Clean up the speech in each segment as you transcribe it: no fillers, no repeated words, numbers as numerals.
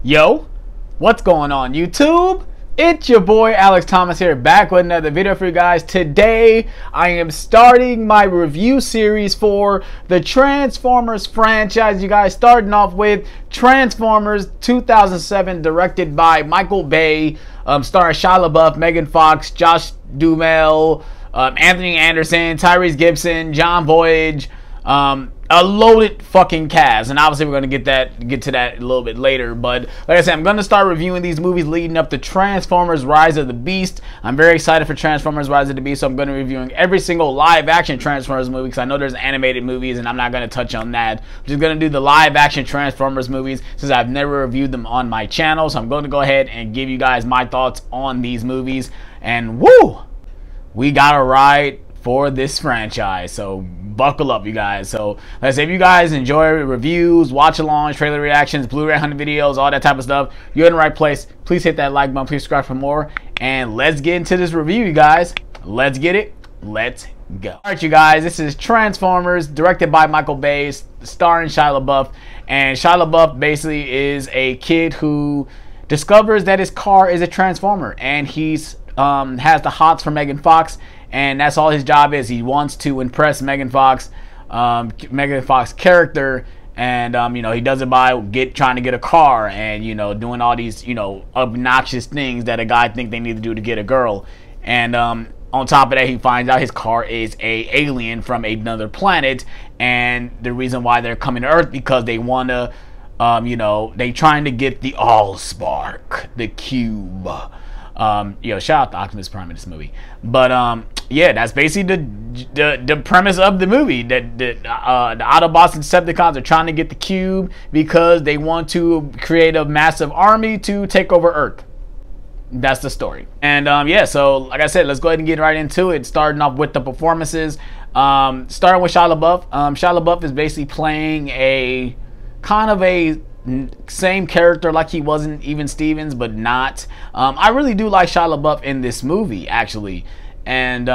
Yo, what's going on YouTube? It's your boy Alex Thomas here, back with another video for you guys. Today I am starting my review series for the Transformers franchise. You guys, starting off with Transformers 2007, directed by Michael Bay, starring Shia LaBeouf, Megan Fox, Josh Duhamel, Anthony Anderson, Tyrese Gibson, John Voight, a loaded fucking cast, and obviously we're gonna get to that a little bit later. But like I said, I'm gonna start reviewing these movies leading up to Transformers: Rise of the Beast. I'm very excited for Transformers: Rise of the Beast, so I'm gonna be reviewing every single live-action Transformers movie because I know there's animated movies, and I'm not gonna touch on that. I'm just gonna do the live-action Transformers movies since I've never reviewed them on my channel. So I'm going to go ahead and give you guys my thoughts on these movies, and woo, we got a ride for this franchise, so buckle up, you guys. So let's say if you guys enjoy reviews, watch alongs, trailer reactions, Blu-ray hunting videos, all that type of stuff, you're in the right place. Please hit that like button, please subscribe for more, and let's get into this review, you guys. Let's get it. Let's go. All right, you guys, this is Transformers, directed by Michael Bay, starring Shia LaBeouf. And Shia LaBeouf basically is a kid who discovers that his car is a Transformer, and he's has the hots for Megan Fox, and that's all his job is. He wants to impress Megan Fox character, and you know, he does it by trying to get a car, and you know, doing all these, you know, obnoxious things that a guy think they need to do to get a girl. And on top of that, he finds out his car is a alien from another planet, and the reason why they're coming to Earth because they want to, you know, they trying to get the Allspark, the cube. Shout out to Optimus Prime in this movie. But yeah, that's basically the premise of the movie. That the Autobots and Decepticons are trying to get the cube because they want to create a massive army to take over Earth. That's the story. And yeah, so like I said, let's go ahead and get right into it. Starting off with the performances. Starting with Shia LaBeouf. Shia LaBeouf is basically playing a kind of a same character like he wasn't Even Stevens, but not. I really do like Shia LaBeouf in this movie, actually. And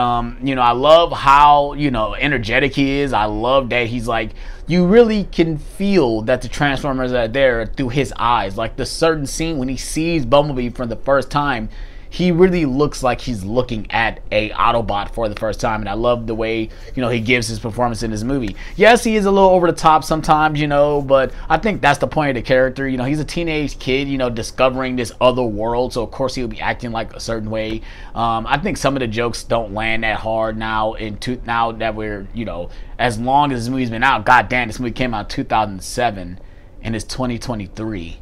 you know, I love how, you know, energetic he is. I love that he's like, you really can feel that the Transformers are there through his eyes. Like the certain scene when he sees Bumblebee for the first time, he really looks like he's looking at a Autobot for the first time, and I love the way, you know, he gives his performance in this movie. Yes, he is a little over the top sometimes, you know, but I think that's the point of the character. You know, he's a teenage kid, you know, discovering this other world, so of course he'll be acting like a certain way. I think some of the jokes don't land that hard now now that we're, you know, as long as this movie's been out. God damn, this movie came out in 2007 and it's 2023.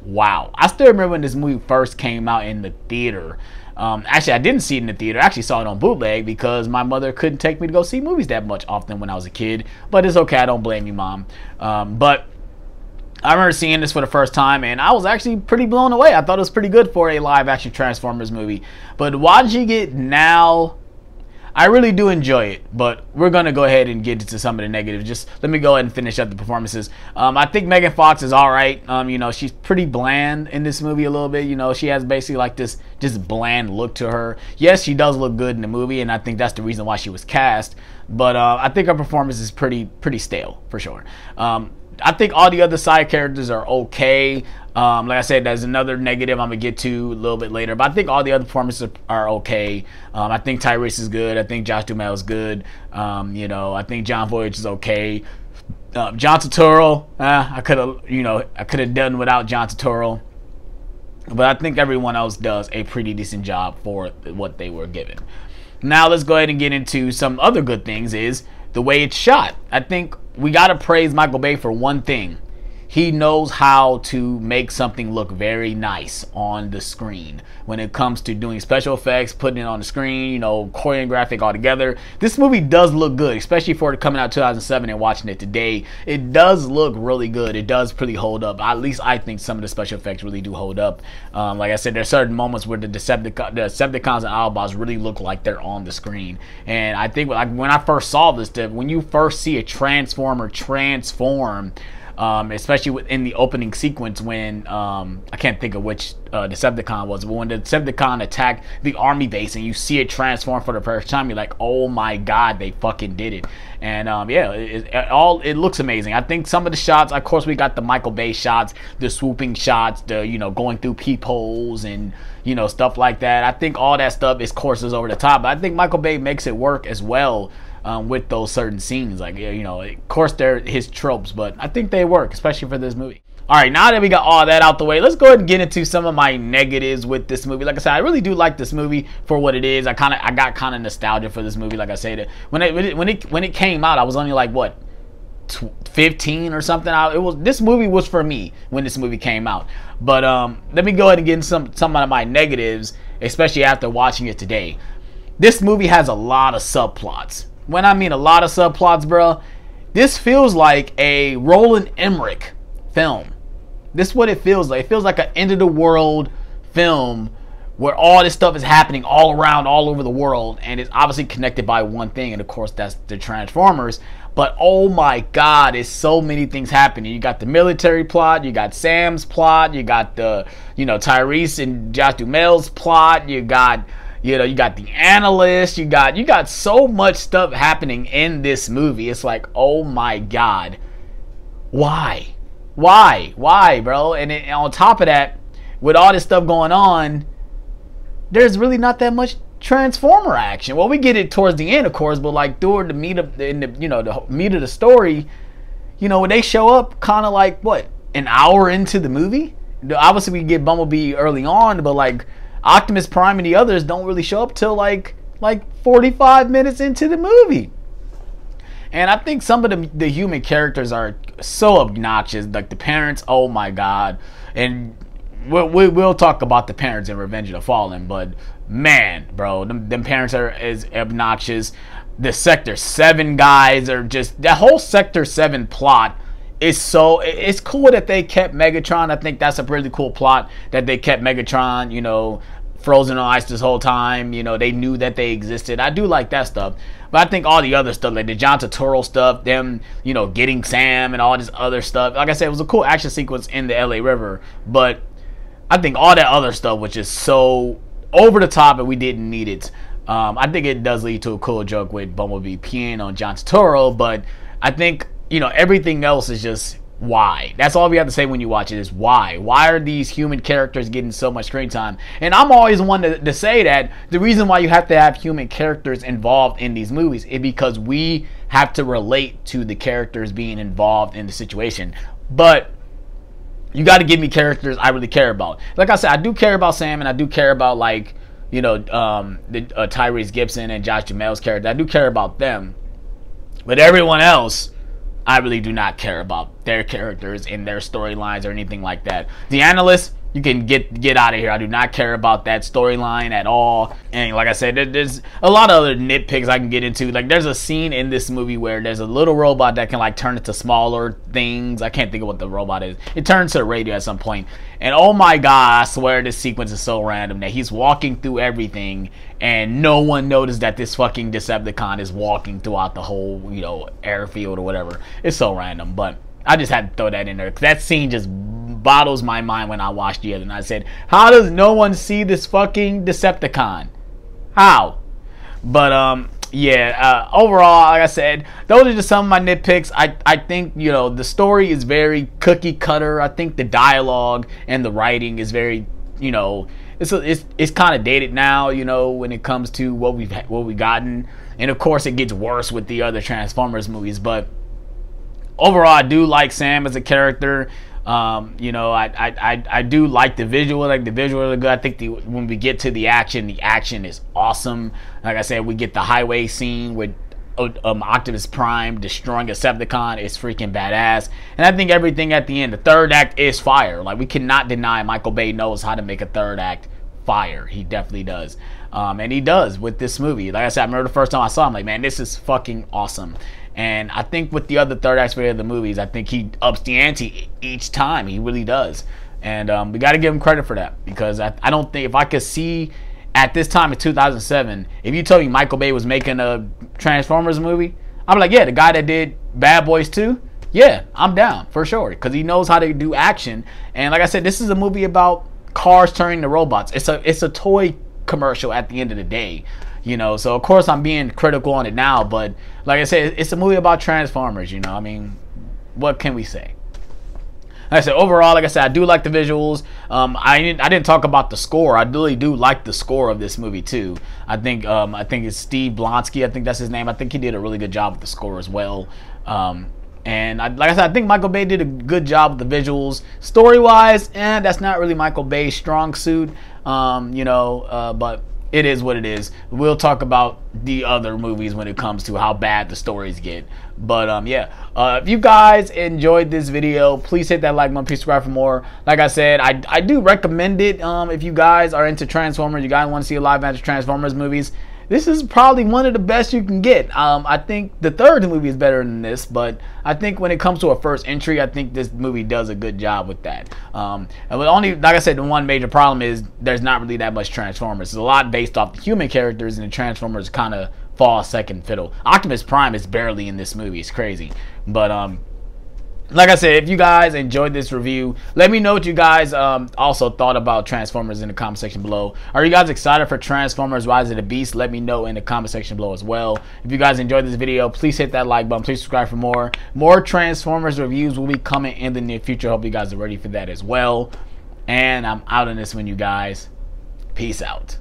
Wow. I still remember when this movie first came out in the theater. Actually, I didn't see it in the theater. I actually saw it on bootleg because my mother couldn't take me to go see movies that much often when I was a kid. But it's okay. I don't blame you, Mom. But I remember seeing this for the first time, and I was actually pretty blown away. I thought it was pretty good for a live-action Transformers movie. But watching it now, I really do enjoy it, but we're going to go ahead and get into some of the negatives. Just let me go ahead and finish up the performances. I think Megan Fox is all right. You know, she's pretty bland in this movie a little bit. You know, she has basically like this just bland look to her. Yes, she does look good in the movie, and I think that's the reason why she was cast. But I think her performance is pretty stale, for sure. I think all the other side characters are okay. Like I said, there's another negative I'm going to get to a little bit later. But I think all the other performances are okay. I think Tyrese is good. I think Josh Duhamel is good. You know, I think John Voight is okay. John Turturro, I could have done without John Turturro. But I think everyone else does a pretty decent job for what they were given. Now let's go ahead and get into some other good things, is the way it's shot. I think we got to praise Michael Bay for one thing. He knows how to make something look very nice on the screen. When it comes to doing special effects, putting it on the screen, you know, choreographic all together. This movie does look good, especially for it coming out 2007 and watching it today. It does look really good. It does pretty hold up. At least I think some of the special effects really do hold up. Like I said, there's certain moments where the Decepticons and Autobots really look like they're on the screen. And I think, like, when I first saw this, when you first see a Transformer transform, especially in the opening sequence when I can't think of which Decepticon was, but when the Decepticon attacked the army base and you see it transform for the first time, you're like, oh my god, they fucking did it. And yeah, it looks amazing. I think some of the shots, of course, we got the Michael Bay shots, the swooping shots, the going through peepholes and stuff like that. I think all that stuff is courses over the top. But I think Michael Bay makes it work as well. With those certain scenes, like of course they're his tropes, but I think they work, especially for this movie. All right, now that we got all that out the way, let's go ahead and get into some of my negatives with this movie. Like I said, I really do like this movie for what it is. I got kind of nostalgia for this movie. Like I said, when it came out, I was only like what 15 or something. This movie was for me when this movie came out. But let me go ahead and get into some of my negatives, especially after watching it today. This movie has a lot of subplots. When I mean a lot of subplots, bro, this feels like a Roland Emmerich film. This is what it feels like. It feels like an end of the world film where all this stuff is happening all around, all over the world, and it's obviously connected by one thing, and of course that's the Transformers. But oh my god, it's so many things happening. You got the military plot, you got Sam's plot, you got the Tyrese and Josh Duhamel's plot, you got the analyst, you got so much stuff happening in this movie. It's like, oh my god, why, bro? And on top of that, with all this stuff going on, there's really not that much Transformer action. Well, we get it towards the end, of course, but like during the meat of the meat of the story, when they show up, kind of like what, an hour into the movie. Obviously, we get Bumblebee early on, but like Optimus Prime and the others don't really show up till like 45 minutes into the movie. And I think some of the human characters are so obnoxious. Like the parents, oh my god. And we'll talk about the parents in Revenge of the Fallen, but man, bro, them parents are as obnoxious. The Sector 7 guys are just, that whole Sector 7 plot is so, it's cool that they kept Megatron. I think that's a really cool plot that they kept Megatron, frozen on ice this whole time. They knew that they existed. I do like that stuff. But I think all the other stuff, like the John Turturro stuff, them, getting Sam and all this other stuff. Like I said, it was a cool action sequence in the LA River. But I think all that other stuff was just so over the top and we didn't need it. I think it does lead to a cool joke with Bumblebee peeing on John Turturro. But I think, everything else is just why. That's all we have to say when you watch it is why. Why are these human characters getting so much screen time? And I'm always one to say that the reason why you have to have human characters involved in these movies is because we have to relate to the characters being involved in the situation. But you got to give me characters I really care about. Like I said, I do care about Sam, and I do care about Tyrese Gibson and Josh Duhamel's character. I do care about them. But everyone else, I really do not care about their characters and their storylines or anything like that. The Analyst, you can get out of here. I do not care about that storyline at all. And like I said, there's a lot of other nitpicks I can get into. Like there's a scene in this movie where there's a little robot that can like turn into smaller things. I can't think of what the robot is. It turns to the radio at some point. And oh my god, I swear this sequence is so random that he's walking through everything and no one noticed that this fucking Decepticon is walking throughout the whole, airfield or whatever. It's so random, but I just had to throw that in there because that scene just boggles my mind when I watched it and I said, how does no one see this fucking Decepticon? How? But overall, like I said, those are just some of my nitpicks. I think the story is very cookie cutter. I think the dialogue and the writing is very it's kind of dated now, when it comes to what we've gotten. And of course it gets worse with the other Transformers movies, but overall I do like Sam as a character. I do like the visual. Like the visual is good. I think when we get to the action is awesome. Like I said, we get the highway scene with Optimus Prime destroying a Decepticon. It's freaking badass. And I think everything at the end, the third act is fire. Like we cannot deny Michael Bay knows how to make a third act fire. He definitely does. And he does with this movie. Like I said, I remember the first time I saw him, like, man, this is fucking awesome. And I think with the other third act of the movies, I think he ups the ante each time. He really does. And we got to give him credit for that. Because I don't think, if I could see at this time in 2007, if you told me Michael Bay was making a Transformers movie, I'm like, yeah, the guy that did Bad Boys 2, Yeah, I'm down for sure because he knows how to do action. And like I said, this is a movie about cars turning to robots. It's a toy commercial at the end of the day, So of course I'm being critical on it now, but like I said, it's a movie about Transformers. I mean, what can we say? Like I said, overall, like I said, I do like the visuals. I didn't talk about the score. I really do like the score of this movie too. I think it's Steve Blonsky. I think that's his name. I think he did a really good job with the score as well. And like I said, I think Michael Bay did a good job with the visuals. Story-wise, that's not really Michael Bay's strong suit. But it is what it is. We'll talk about the other movies when it comes to how bad the stories get. But if you guys enjoyed this video, please hit that like button, please subscribe for more. Like I said, I do recommend it if you guys are into Transformers, you guys want to see a live action Transformers movies. This is probably one of the best you can get. I think the third movie is better than this, but I think when it comes to a first entry, I think this movie does a good job with that. And only, like I said, the one major problem is there's not really that much Transformers. It's a lot based off the human characters, and the Transformers kind of fall second fiddle. Optimus Prime is barely in this movie. It's crazy. But like I said, if you guys enjoyed this review, let me know what you guys also thought about Transformers in the comment section below. Are you guys excited for Transformers Rise of the Beast? Let me know in the comment section below as well. If you guys enjoyed this video, please hit that like button. Please subscribe for more. More Transformers reviews will be coming in the near future. Hope you guys are ready for that as well. And I'm out on this one, you guys. Peace out.